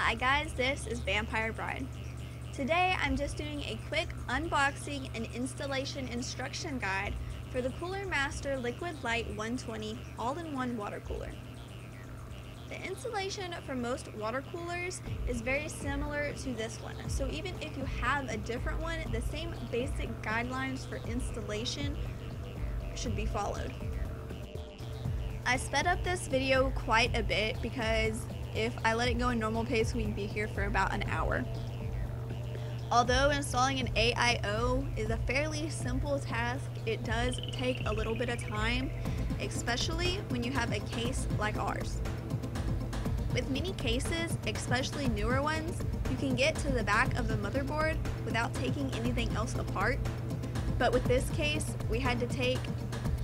Hi guys, this is Vampire Bride. Today I'm just doing a quick unboxing and installation instruction guide for the Cooler Master Liquid Lite 120 all-in-one water cooler. The installation for most water coolers is very similar to this one, so even if you have a different one, the same basic guidelines for installation should be followed. I sped up this video quite a bit because if I let it go in normal pace, we'd be here for about an hour. Although installing an AIO is a fairly simple task, it does take a little bit of time, especially when you have a case like ours. With many cases, especially newer ones, you can get to the back of the motherboard without taking anything else apart. But with this case, we had to take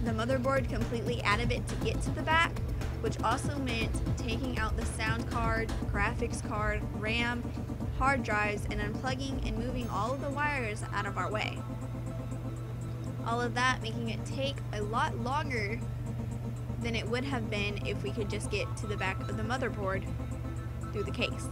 the motherboard completely out of it to get to the back, which also meant taking out the sound card, graphics card, RAM, hard drives, and unplugging and moving all of the wires out of our way. All of that making it take a lot longer than it would have been if we could just get to the back of the motherboard through the case.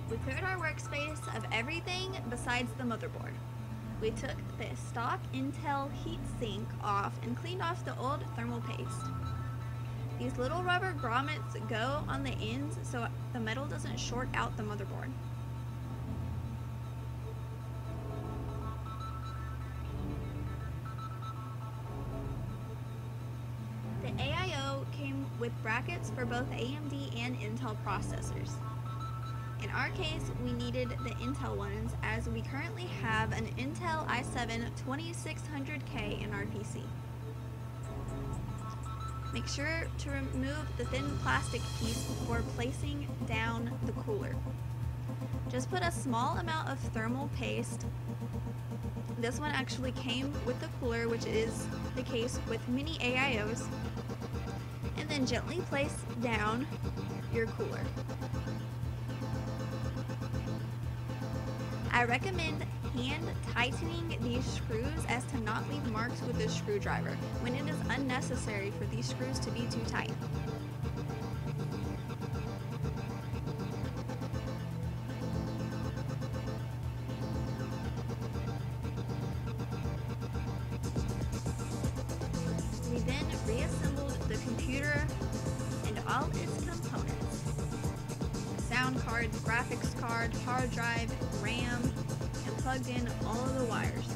We cleared our workspace of everything besides the motherboard. We took the stock Intel heatsink off and cleaned off the old thermal paste. These little rubber grommets go on the ends so the metal doesn't short out the motherboard. The AIO came with brackets for both AMD and Intel processors. In our case, we needed the Intel ones as we currently have an Intel i7 2600K in our PC. Make sure to remove the thin plastic piece before placing down the cooler. Just put a small amount of thermal paste. This one actually came with the cooler, which is the case with many AIOs. And then gently place down your cooler. I recommend hand tightening these screws as to not leave marks with a screwdriver when it is unnecessary for these screws to be too tight. We then reassembled the computer and all its components. Sound card, graphics card, hard drive, RAM, and plugged in all of the wires.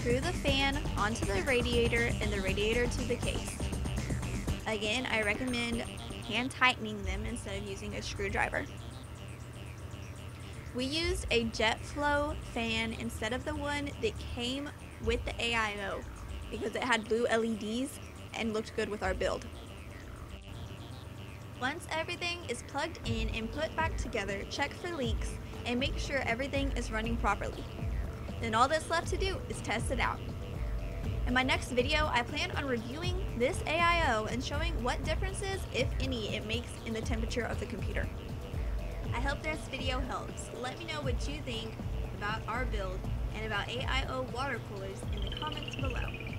Screw the fan onto the radiator and the radiator to the case. Again, I recommend hand tightening them instead of using a screwdriver. We used a jet flow fan instead of the one that came with the AIO because it had blue LEDs and looked good with our build. Once everything is plugged in and put back together, check for leaks and make sure everything is running properly. Then all that's left to do is test it out. In my next video, I plan on reviewing this AIO and showing what differences, if any, it makes in the temperature of the computer. I hope this video helps. Let me know what you think about our build and about AIO water coolers in the comments below.